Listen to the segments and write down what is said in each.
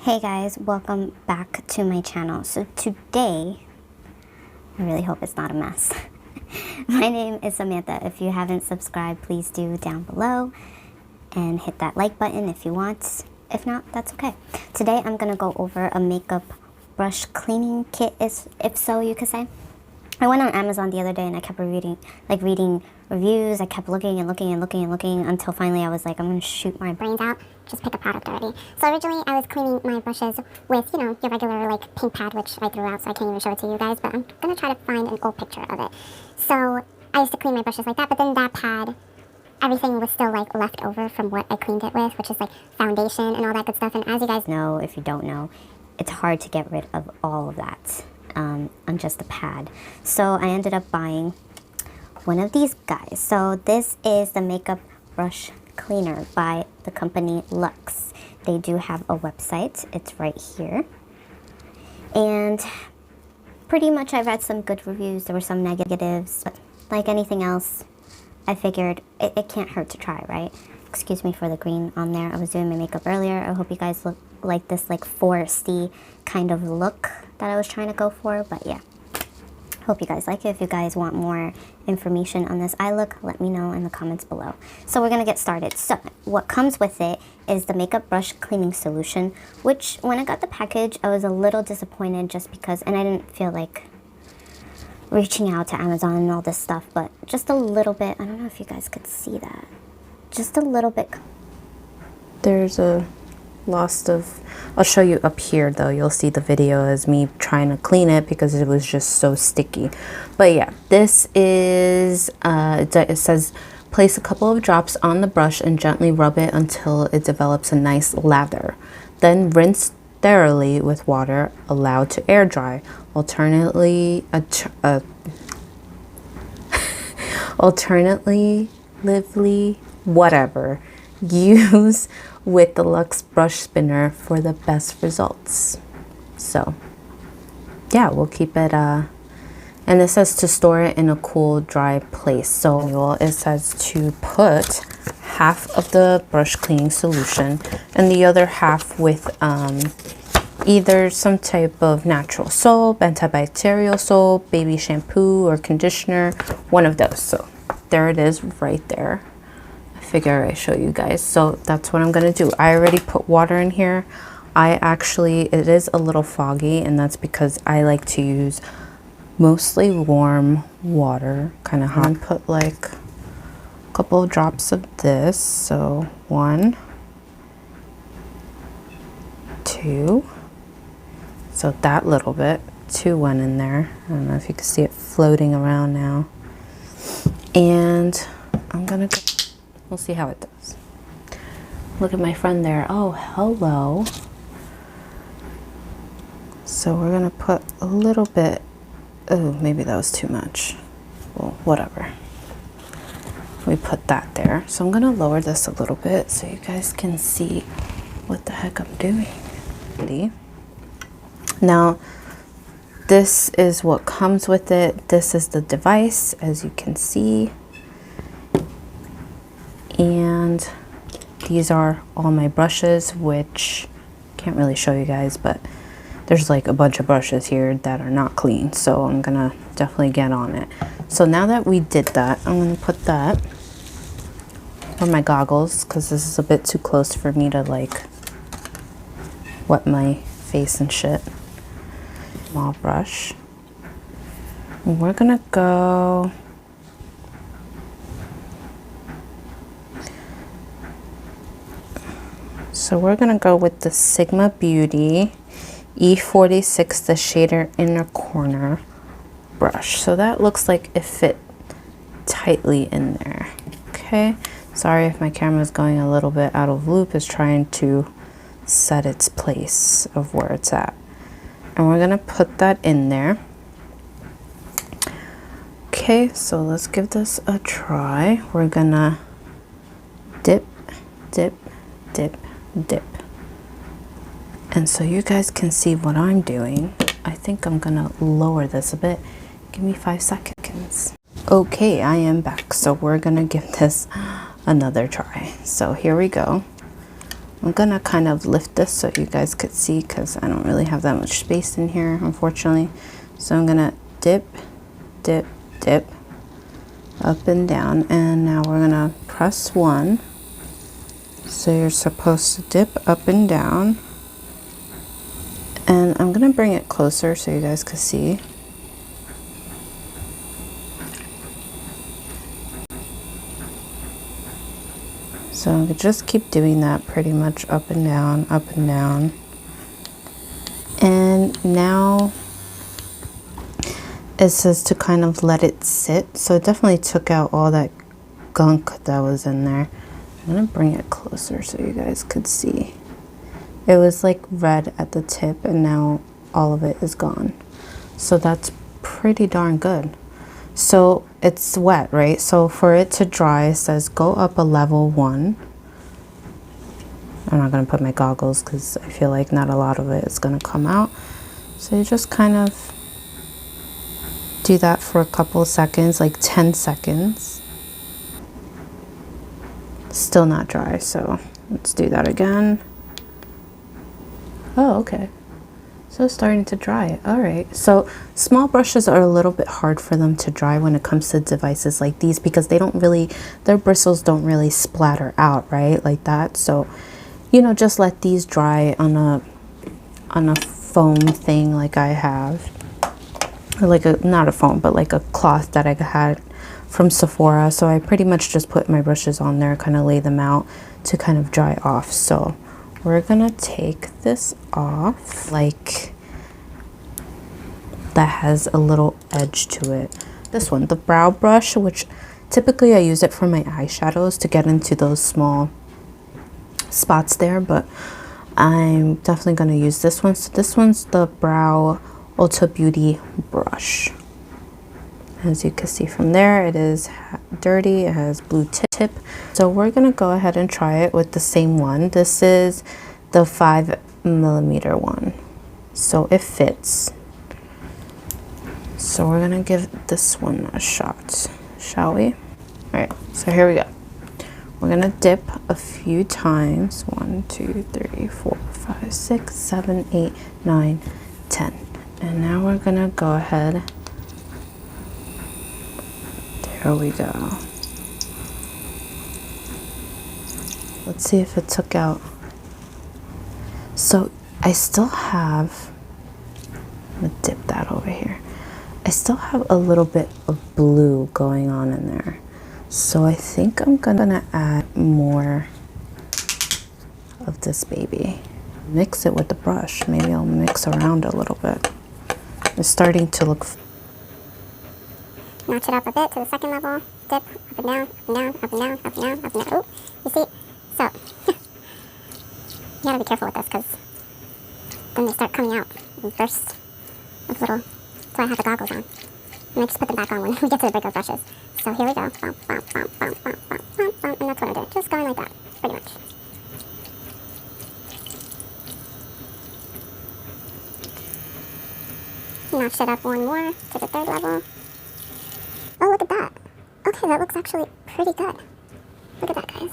Hey guys, welcome back to my channel. So today, I really hope it's not a mess. My name is Samantha. If you haven't subscribed, please do down below and hit that like button if you want. If not, that's okay. Today I'm gonna go over a makeup brush cleaning kit, if so you could say. I went on Amazon the other day and I kept reading reviews. I kept looking until finally I was like, I'm gonna shoot my brains out, just pick a product already. So originally I was cleaning my brushes with, your regular like pink pad, which I threw out so I can't even show it to you guys, but I'm gonna try to find an old picture of it. So I used to clean my brushes like that, but then that pad, everything was still like left over from what I cleaned it with, which is like foundation and all that good stuff. And as you guys know, if you don't know, it's hard to get rid of all of that on just a pad. So I ended up buying one of these guys. So this is the makeup brush cleaner by the company Luxe. They do have a website. It's right here. And pretty much I read some good reviews. There were some negatives, but like anything else, I figured it can't hurt to try, right? Excuse me for the green on there. I was doing my makeup earlier. I hope you guys look like this like foresty kind of look that I was trying to go for, but yeah. Hope you guys like it. If you guys want more information on this eye look, let me know in the comments below. So we're gonna get started. So what comes with it is the makeup brush cleaning solution, which when I got the package, I was a little disappointed just because, and I didn't feel like reaching out to Amazon and all this stuff, but just a little bit, I don't know if you guys could see that. Just a little bit. There's a lost of, I'll show you up here though. You'll see the video as me trying to clean it because it was just so sticky. But yeah, this is, it says place a couple of drops on the brush and gently rub it until it develops a nice lather. Then rinse thoroughly with water, allowed to air dry. Alternatively, whatever. Use with the Luxe brush spinner for the best results. So yeah, we'll keep it and it says to store it in a cool, dry place. So it says to put half of the brush cleaning solution and the other half with either some type of natural soap, antibacterial soap, baby shampoo or conditioner, one of those. So there it is right there. Figure I show you guys. So that's what I'm gonna do. I already put water in here. It is a little foggy, and that's because I like to use mostly warm water, kind of hot. And put like a couple of drops of this. So 1, 2. So that little bit, 2 went in there. I don't know if you can see it floating around now. And I'm gonna go. We'll see how it does. Look at my friend there. Oh, hello. So we're gonna put a little bit. Oh, maybe that was too much. Well, whatever. We put that there. So I'm gonna lower this a little bit so you guys can see what the heck I'm doing. Now, this is what comes with it. This is the device, as you can see. And these are all my brushes, which can't really show you guys, but there's like a bunch of brushes here that are not clean, so I'm gonna definitely get on it. So now that we did that, I'm gonna put that on my goggles because this is a bit too close for me to like wet my face and shit. Small brush. And we're gonna go So we're gonna go with the Sigma Beauty E46, the shader inner corner brush. So that looks like it fit tightly in there. Okay, sorry if my camera is going a little bit out of loop. It's trying to set its place of where it's at. And we're gonna put that in there. Okay, so let's give this a try. We're gonna dip, dip, dip, dip. And so you guys can see what I'm doing. I think I'm gonna lower this a bit. Give me 5 seconds. Okay, I am back. So we're gonna give this another try. So here we go. I'm gonna kind of lift this so you guys could see, because I don't really have that much space in here, unfortunately. So I'm gonna dip, dip, dip, up and down, and now we're gonna press 1. So you're supposed to dip up and down, and I'm gonna bring it closer so you guys can see. So I'm gonna just keep doing that pretty much up and down, up and down. And now it says to kind of let it sit. So it definitely took out all that gunk that was in there. I'm gonna bring it closer so you guys could see. It was like red at the tip, and now all of it is gone. So that's pretty darn good. So it's wet, right? So for it to dry, it says go up a level 1. I'm not gonna put my goggles because I feel like not a lot of it is gonna come out. So you just kind of do that for a couple of seconds, like 10 seconds. Still not dry, so let's do that again. Oh, okay. So it's starting to dry. All right. So small brushes are a little bit hard for them to dry when it comes to devices like these, because they don't really, their bristles don't really splatter out, right? Like that. So, you know, just let these dry on a foam thing like I have. Or like a, not a foam, but like a cloth that I had from Sephora. So I pretty much just put my brushes on there, kind of lay them out to kind of dry off. So we're gonna take this off, like that has a little edge to it. This one, the brow brush, which typically I use it for my eyeshadows to get into those small spots there, but I'm definitely gonna use this one. So this one's the Brow Ulta Beauty brush. As you can see from there, it is dirty, it has blue tip. So we're gonna go ahead and try it with the same one. This is the 5mm one. So it fits. So we're gonna give this one a shot, shall we? All right, so here we go. We're gonna dip a few times. 1, 2, 3, 4, 5, 6, 7, 8, 9, 10. And now we're gonna go ahead. There we go. Let's see if it took out. So I still have, I'm gonna dip that over here. I still have a little bit of blue going on in there. So I think I'm gonna add more of this baby. Mix it with the brush. Maybe I'll mix around a little bit. It's starting to look. Notch it up a bit to the second level. Dip up and down, up and down, up and down, up and down, up and down. Ooh, you see? So you gotta be careful with this, because then they start coming out in bursts of little. So I have the goggles on. And I just put them back on when we get to the bigger brushes. So here we go. Bump, bump, bump, bump, bump, bump, bump, bump. And that's what I'm doing. Just going like that, pretty much. Notched it up one more to the third level. Oh, look at that. Okay, that looks actually pretty good. Look at that, guys.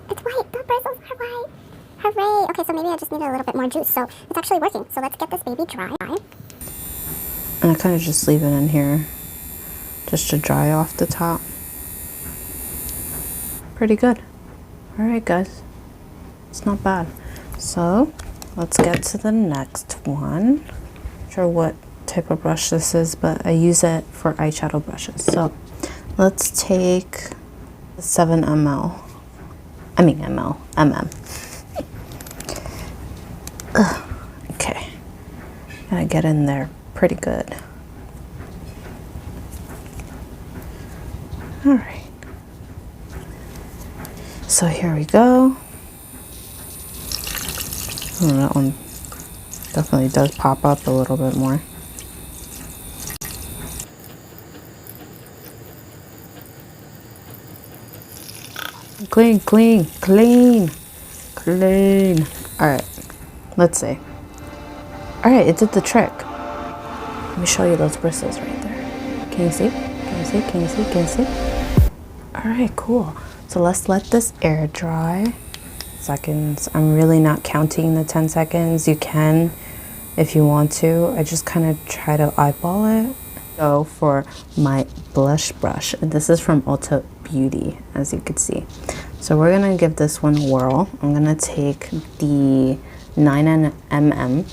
It's white. The bristles are white. Hooray. Okay, so maybe I just needed a little bit more juice. So it's actually working. So let's get this baby dry. And I kind of just leave it in here just to dry off the top. Pretty good. All right, guys. It's not bad. So let's get to the next one. Not sure what type of brush this is, but I use it for eyeshadow brushes. So let's take 7mm. I mean mm. Okay. Gotta get in there pretty good. All right. So here we go. Oh, that one definitely does pop up a little bit more. Clean, clean, clean, clean. All right, let's see. All right, it did the trick. Let me show you those bristles right there. Can you see? Can you see? Can you see? Can you see? All right, cool. So let's let this air dry. seconds. I'm really not counting the 10 seconds. You can if you want to. I just kind of try to eyeball it. Go for my blush brush. And this is from Ulta Beauty, as you can see. So we're gonna give this one a whirl. I'm gonna take the 9mm.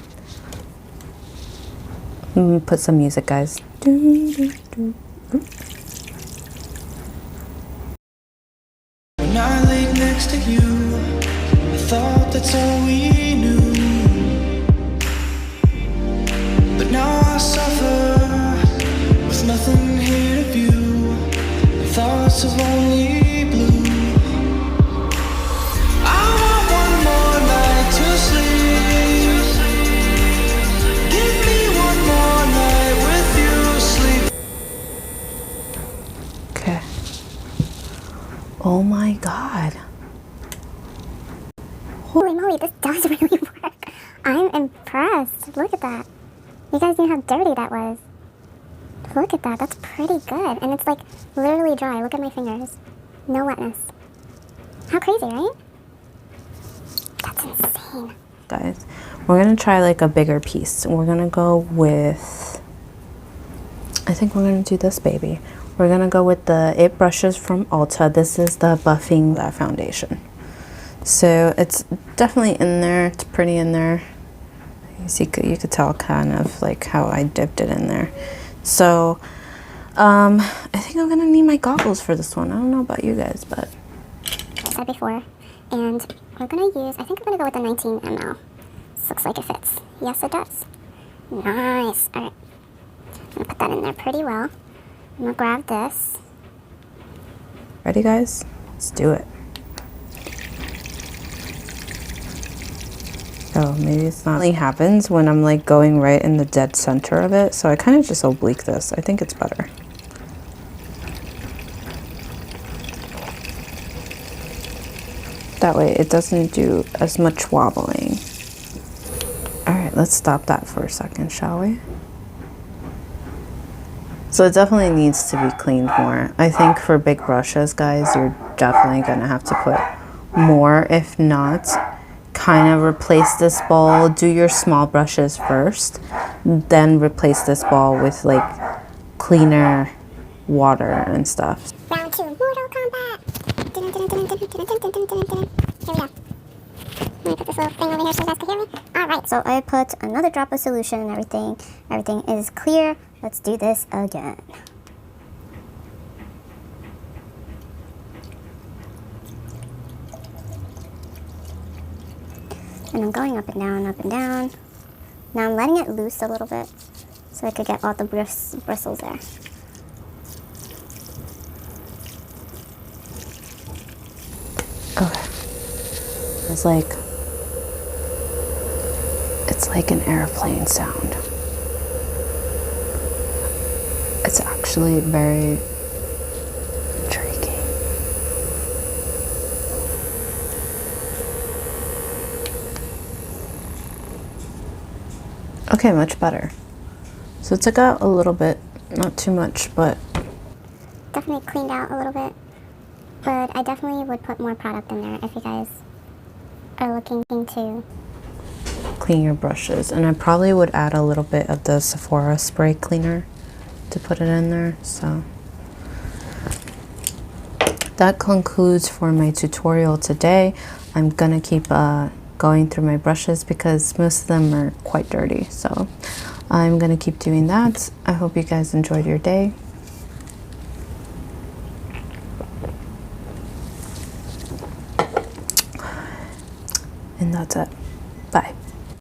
Put some music, guys. When I lay next to you, I thought that's all we knew. But now I suffer with nothing here to view, and thoughts of only blue. I want one more night to sleep. Give me one more night with you, sleep. Okay. Oh my god. Holy moly, this does really work. I'm impressed. Look at that. You guys knew how dirty that was. Look at that. That's pretty good. And it's like literally dry. Look at my fingers. No wetness. How crazy, right? That's insane. Guys, we're gonna try like a bigger piece. We're gonna go with, I think we're gonna do this baby. We're gonna go with the It brushes from Ulta. This is the Buffing That Foundation. So it's definitely in there. It's pretty in there. You could tell kind of like how I dipped it in there. So I think I'm gonna need my goggles for this one. I don't know about you guys, but I said before. And we're gonna use, I think I'm gonna go with the 19 ml. This looks like it fits. Yes, it does. Nice. All right. I'm gonna put that in there pretty well. I'm gonna grab this. ready, guys? Let's do it. Oh, maybe it's not. It only happens when I'm like going right in the dead center of it, so I kind of just oblique this. I think it's better. That way it doesn't do as much wobbling. All right, let's stop that for a second, shall we? So it definitely needs to be cleaned more. I think for big brushes, guys, you're definitely gonna have to put more. If not, kind of replace this ball. Do your small brushes first, then replace this ball with like cleaner water and stuff. Round 2, Mortal Kombat. Here we go. Let me put this little thing over here so you guys can hear me. Alright, so I put another drop of solution and everything. Everything is clear. Let's do this again. And I'm going up and down, up and down. Now I'm letting it loose a little bit so I could get all the bristles there. Okay. It's like an airplane sound. It's actually very intriguing. Okay, much better. So it took out a little bit, not too much, but Definitely cleaned out a little bit. But I definitely would put more product in there if you guys are looking to clean your brushes. And I probably would add a little bit of the Sephora spray cleaner to put it in there. So that concludes for my tutorial today. I'm gonna keep going through my brushes because most of them are quite dirty. So I'm gonna keep doing that. I hope you guys enjoyed your day. And that's it. Bye.